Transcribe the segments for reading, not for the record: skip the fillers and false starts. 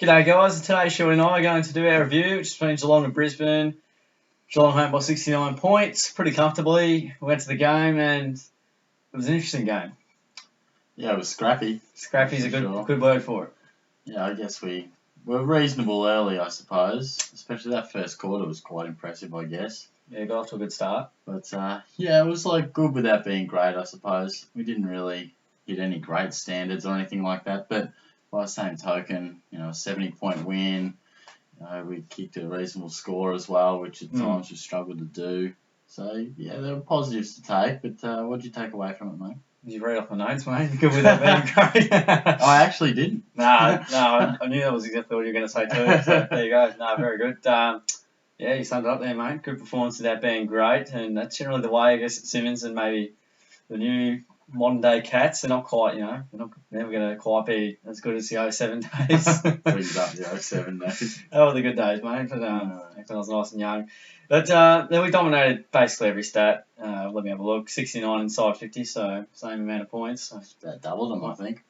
G'day guys, today Shorty and I are going to do our review, which has been Geelong and Brisbane. Geelong home by 69 points, pretty comfortably. We went to the game and it was an interesting game. Yeah, it was scrappy. Scrappy's a good word for it. Yeah, I guess we were reasonable early, I suppose. Especially that first quarter was quite impressive, I guess. Yeah, got off to a good start. But yeah, it was good without being great, I suppose. We didn't really hit any great standards or anything like that, but by the same token, a 70-point win. We kicked a reasonable score as well, which at times we struggled to do. So, yeah, there were positives to take, but what did you take away from it, mate? Did you read off the notes, mate? Good with that being great. I actually didn't. No, I knew that was exactly what you were going to say too, so there you go. No, very good. Yeah, you summed it up there, mate. Good performance without being great, and that's generally the way, I guess, at Simmons and maybe the new modern-day Cats. They're not quite, they're never going to quite be as good as the 07 days. Brings up the 07 days. They were the good days, mate, but I was nice and young. But then we dominated basically every stat. Let me have a look. 69 inside 50, so same amount of points. So that doubled them, I think.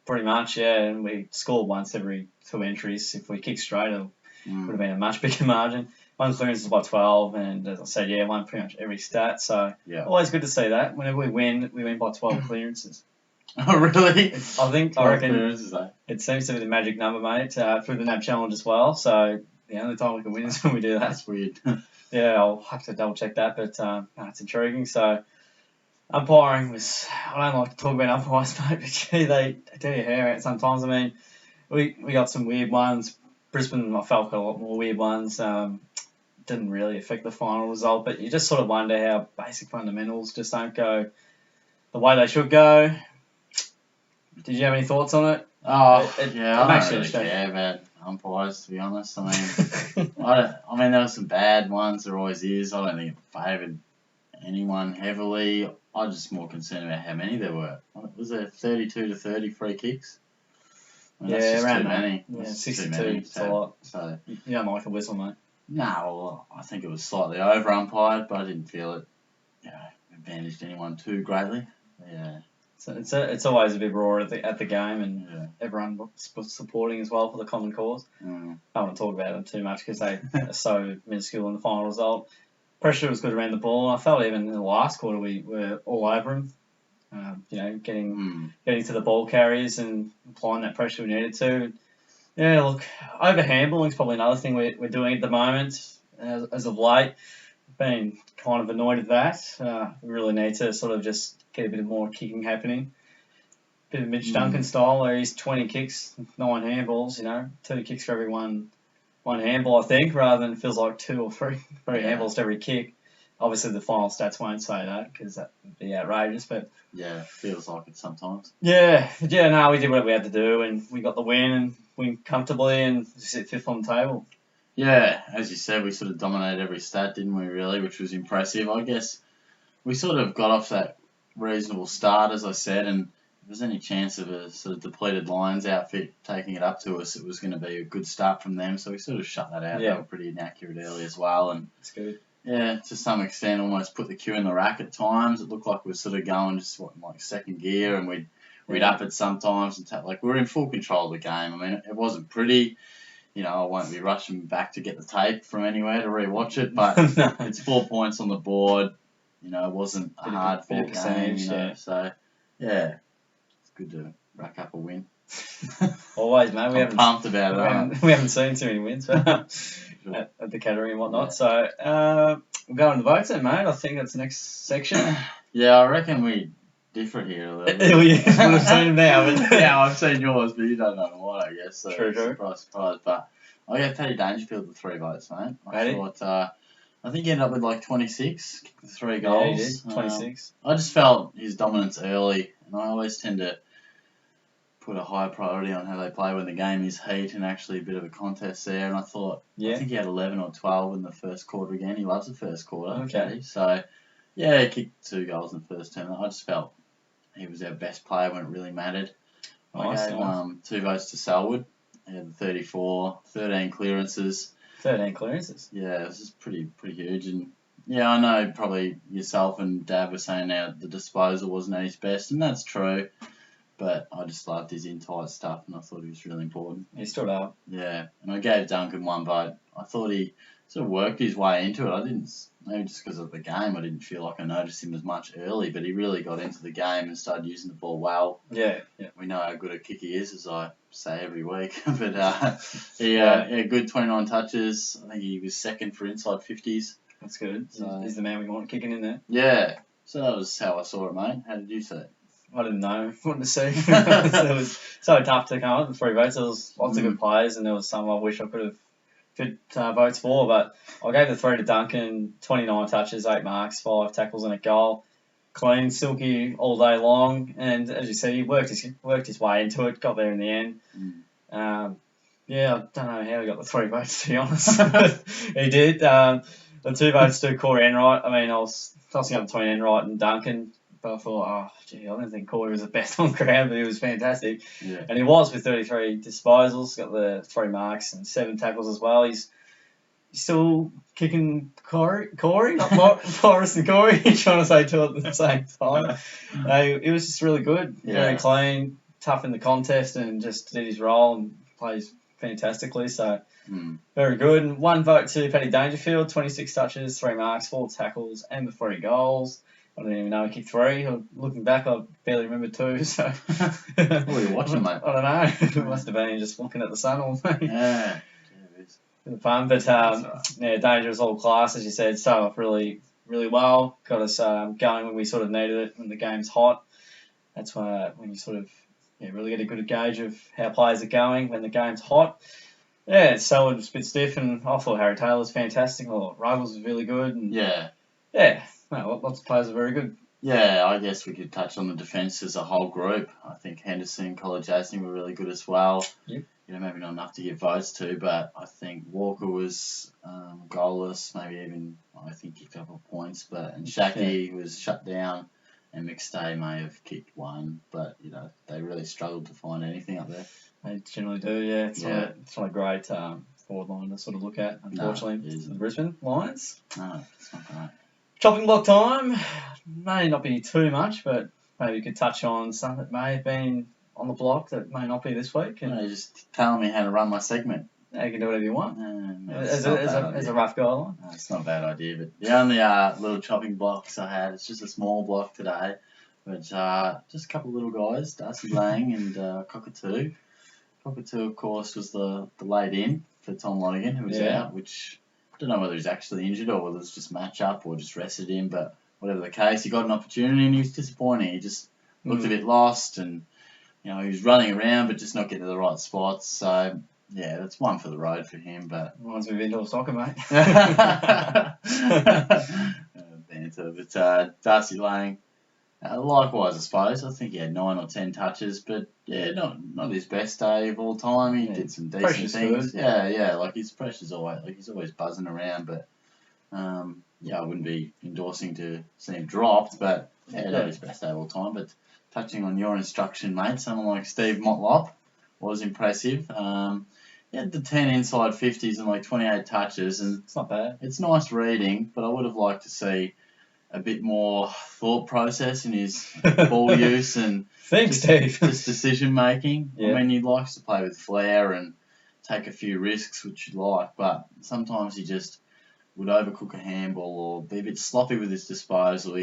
Pretty much, yeah, and we scored once every 2 entries. If we kicked straight, it would have been a much bigger margin. One clearance is by 12, and as I said, yeah, won pretty much every stat. So always good to see that. Whenever we win by 12 clearances. Oh, really? I reckon it seems to be the magic number, mate, through the NAB challenge as well. So the only time we can win is when we do that. That's weird. Yeah, I'll have to double check that, but it's intriguing. So umpiring was, I don't like to talk about umpires, mate, but gee, they tear your hair out sometimes. I mean, we got some weird ones. Brisbane, I felt, got a lot more weird ones. Didn't really affect the final result, but you just sort of wonder how basic fundamentals just don't go the way they should go. Did you have any thoughts on it? I don't really care about umpires, to be honest. I mean, there were some bad ones. There always is. I don't think it favoured anyone heavily. I'm just more concerned about how many there were. Was there 32 to 30 free kicks? That's around too many. Yeah, 62. It's a lot. So you don't like a whistle, mate. No, well, I think it was slightly over umpired, but I didn't feel it advantaged anyone too greatly. Yeah. So it's always a bit raw at the game, and everyone was supporting as well for the common cause. I don't want to talk about them too much because they are so minuscule in the final result. Pressure was good around the ball. I felt even in the last quarter we were all over them. Getting to the ball carriers and applying that pressure we needed to. Yeah, look, over handballing is probably another thing we're doing at the moment as of late. Been kind of annoyed at that. We really need to sort of just get a bit more kicking happening. Bit of Mitch Duncan style where he's 20 kicks, 9 handballs, 2 kicks for every one handball, I think, rather than it feels like 2 or 3 handballs to every kick. Obviously, the final stats won't say that because that would be outrageous, but... Yeah, feels like it sometimes. Yeah, no, we did what we had to do, and we got the win, and win comfortably, and sit 5th on the table. Yeah, as you said, we sort of dominated every stat, didn't we, really, which was impressive. I guess we sort of got off that reasonable start, as I said, and if there's any chance of a sort of depleted Lions outfit taking it up to us, it was going to be a good start from them, so we sort of shut that out. Yeah. They were pretty inaccurate early as well, and it's good. Yeah, to some extent, almost put the queue in the rack at times. It looked like we were sort of going just in second gear, and we'd up it sometimes and we were in full control of the game. I mean, it wasn't pretty. I won't be rushing back to get the tape from anywhere to rewatch it, but it's 4 points on the board. It wasn't a hard fought game. So yeah, it's good to rack up a win. Always, mate. I'm pumped about it. We haven't seen too many wins at the Cattery and whatnot. So we'll go on the votes then, mate. I think that's the next section. Yeah, I reckon we differ here a little bit. We've seen them now. Yeah, I've seen yours, but you don't know what, I guess. So true. Surprise. But I gave Paddy Dangerfield the 3 votes, mate. I think he ended up with 26, 3 goals. Yeah, he did. 26. I just felt his dominance early, and I always tend to put a high priority on how they play when the game is heat and actually a bit of a contest there. And I thought, I think he had 11 or 12 in the first quarter again. He loves the first quarter. Okay. So, yeah, he kicked 2 goals in the first term. I just felt he was our best player when it really mattered. I gave 2 votes to Selwood. He had 34, 13 clearances. 13 clearances? Yeah, this is pretty huge. And yeah, I know probably yourself and Dad were saying now the disposal wasn't at his best, and that's true. but I just loved his in-tight stuff, and I thought he was really important. He stood up. Yeah, and I gave Duncan 1 vote. I thought he sort of worked his way into it. I didn't, maybe just because of the game, I didn't feel like I noticed him as much early, but he really got into the game and started using the ball well. Yeah. We know how good a kick he is, as I say every week. But he had good 29 touches. I think he was second for inside 50s. That's good. So, he's the man we want kicking in there. Yeah. So that was how I saw it, mate. How did you see it? I didn't know what to see. It was so tough to come up with 3 votes. There was lots of good players, and there was some I wish I could have fit votes for, but I gave the 3 to Duncan. 29 touches, 8 marks, 5 tackles and a goal. Clean, silky all day long, and as you said, he worked his way into it. Got there in the end. Yeah, I don't know how he got the 3 votes, to be honest. He did. The 2 votes to Corey Enright. I mean, I was tossing up between Enright and Duncan, but I thought, I don't think Corey was the best on ground, but he was fantastic. Yeah. And he was with 33 disposals, got the 3 marks and 7 tackles as well. He's still kicking Corey, not Forrest and Corey, trying to say 2 at the same time. It was just really good, very clean, tough in the contest, and just did his role and plays fantastically. So very good. And 1 vote to Paddy Dangerfield, 26 touches, 3 marks, 4 tackles, and the 3 goals. I didn't even know he kicked 3. Looking back, I barely remember 2. So what were you watching, mate? I don't know. It must have been just looking at the sun all day. Yeah. Fun, but Danger was all class, as you said. Started off really, really well. Got us going when we sort of needed it, when the game's hot. That's when you sort of really get a good gauge of how players are going when the game's hot. Yeah, Selwood was a bit stiff, and I thought Harry Taylor was fantastic. I thought Ruggles was really good. And lots of players are very good. Yeah, I guess we could touch on the defence as a whole group. I think Henderson, College Asney were really good as well. Yep. Maybe not enough to give votes to, but I think Walker was goalless, maybe even, I think, kicked a couple of points. And Shaki was shut down, and McStay may have kicked 1, but, they really struggled to find anything up there. They generally do, yeah. It's not a great forward line to sort of look at, unfortunately. No, the Brisbane Lions. No, it's not great. Chopping block time. May not be too much, but maybe you could touch on something that may have been on the block that may not be this week. And just telling me how to run my segment. Yeah, you can do whatever you want. As a rough guideline. No, it's not a bad idea, but the only little chopping blocks I had, it's just a small block today, but just a couple of little guys, Darcy Lang and Cockatoo. Cockatoo, of course, was the laid in for Tom Lonergan, who was out, which I don't know whether he's actually injured or whether it's just match up or just rested him, but whatever the case, he got an opportunity and he was disappointing. He just looked a bit lost, and he was running around but just not getting to the right spots. So yeah, that's 1 for the road for him. But reminds me of indoor soccer, mate. Banter, but Darcy Lang, likewise, I suppose. I think he had 9 or 10 touches, but not his best day of all time. He did some decent things. Good. Yeah, like his pressure's he's always buzzing around, but I wouldn't be endorsing to see him dropped, but not his best day of all time. But touching on your instruction, mate, someone like Steve Motlop was impressive. He had the 10 inside 50s and like 28 touches, and it's not bad. It's nice reading, but I would have liked to see a bit more thought process in his ball use and Steve. Just decision making. Yeah. I mean, he likes to play with flair and take a few risks, which you like, but sometimes he just would overcook a handball or be a bit sloppy with his disposal.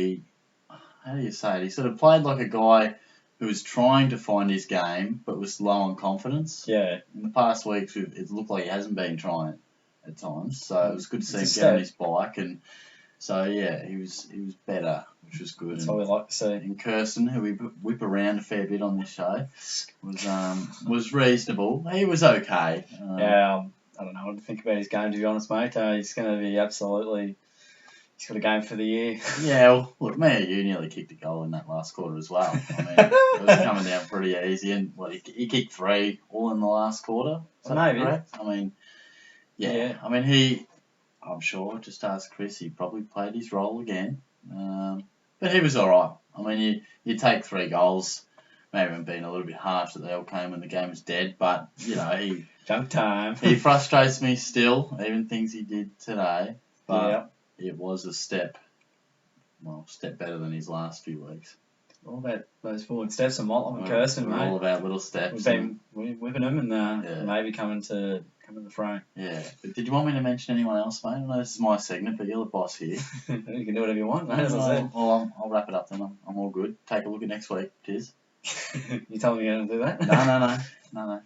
How do you say it? He sort of played like a guy who was trying to find his game but was low on confidence. Yeah. In the past weeks, it looked like he hasn't been trying at times, so it was good to see him get on his bike, and so he was better, which was good. That's what we like to see. And Kirsten, who we whip around a fair bit on this show, was reasonable. He was okay. I don't know what to think about his game, to be honest, mate. He's going to be absolutely... He's got a game for the year. Yeah, well, look, you nearly kicked a goal in that last quarter as well. I mean, it was coming down pretty easy, and he kicked 3 all in the last quarter. Maybe. Correct? I mean, I mean, I'm sure, just ask Chris, he probably played his role again. But he was all right. I mean, you take 3 goals, maybe I'm being a little bit harsh that they all came when the game was dead, but, he... Junk time. He frustrates me still, even things he did today. But it was a step better than his last few weeks. all about those forward steps and Motlop and We're Kirsten, all mate. about little steps. We've been whipping them and Yeah. maybe coming to the frame. Yeah. But did you want me to mention anyone else, mate? I know this is my segment, but you're the boss here. You can do whatever you want, mate, as I said. Well, I'll wrap it up then. I'm all good. Take a look at next week. Cheers. You telling me you're going to do that? No.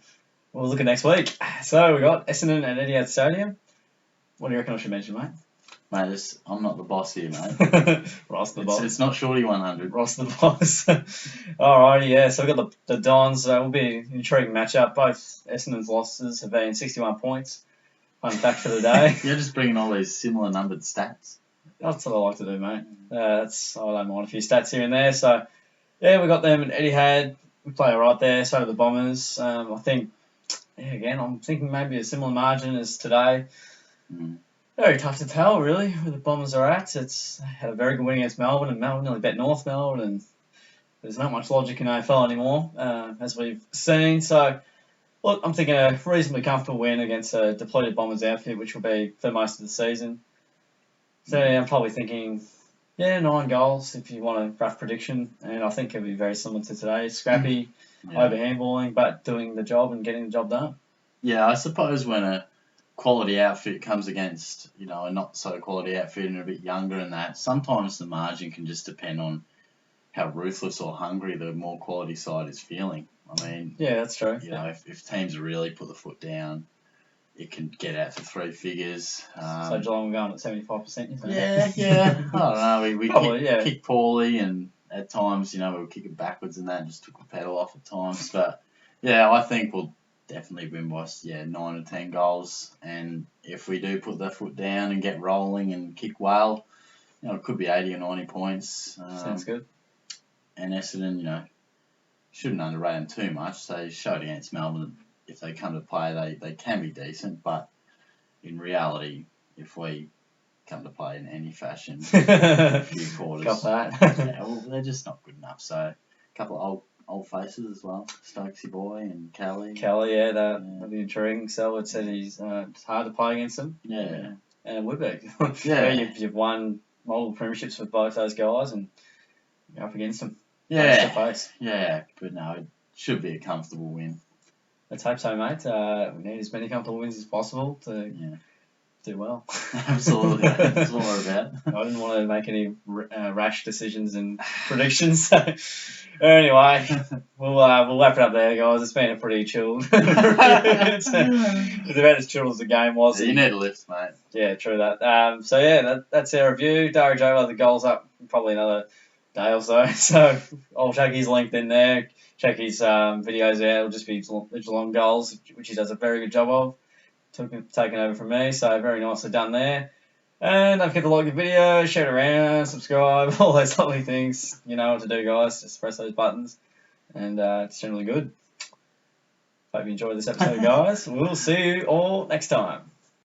We'll look at next week. So we got Essendon at Etihad Stadium. What do you reckon I should mention, mate? Mate, I'm not the boss here, mate. Ross the boss. It's not Shorty 100. Ross the boss. Alrighty, yeah. So we've got the Dons. Will be an intriguing matchup. Both Essendon's losses have been 61 points. Fun fact for the day. You're just bringing all these similar numbered stats. That's what I like to do, mate. I don't mind a few stats here and there. So, yeah, we got them at Etihad. We play alright there. So do the Bombers. I think, again, I'm thinking maybe a similar margin as today. Very tough to tell, really, where the Bombers are at. It's had a very good win against Melbourne, and Melbourne nearly bet North Melbourne, and there's not much logic in AFL anymore, as we've seen. So, look, I'm thinking a reasonably comfortable win against a depleted Bombers outfit, which will be for most of the season. So, yeah, I'm probably thinking, 9 goals if you want a rough prediction, and I think it'll be very similar to today. Scrappy, over handballing, but doing the job and getting the job done. Yeah, I suppose when a quality outfit comes against, a not so quality outfit and a bit younger and that, sometimes the margin can just depend on how ruthless or hungry the more quality side is feeling. I mean, yeah, that's true. If teams really put the foot down, it can get out to 3 figures. So Geelong going at 75%, you think? Yeah. I don't know. We Probably, kick poorly, and at times, we were kicking backwards and that, and just took the pedal off at times. But yeah, I think we'll definitely win by 9 or 10 goals. And if we do put the foot down and get rolling and kick well, it could be 80 or 90 points. Sounds good. And Essendon, shouldn't underrate them too much. They showed against Melbourne that if they come to play, they can be decent. But in reality, if we come to play in any fashion, a few quarters, got that. they're just not good enough. So a couple of old faces as well, Stokesy boy and Kelly. Yeah, that'd be intriguing. Selwood said it's hard to play against them. Yeah. And it would be. Yeah. You've won multiple premierships with both those guys, and you're up against them. Yeah. Face to face. Yeah, but no, it should be a comfortable win. Let's hope so, mate. We need as many comfortable wins as possible to do well. Absolutely. That's what we're about. I didn't want to make any rash decisions and predictions. So anyway, we'll wrap it up there, guys. It's been a pretty chilled. It's about as chilled as the game was. You need a lift, mate. Yeah, true that. So yeah, that's our review. Darijoe will have the goals up probably another day or so. So I'll check his link in there. Check his videos out. It'll just be the Geelong goals, which he does a very good job of. Taken over from me, so very nicely done there. And don't forget to like the video, share it around, subscribe, all those lovely things. You know what to do, guys. Just press those buttons, and it's generally good. Hope you enjoyed this episode, guys. We'll see you all next time.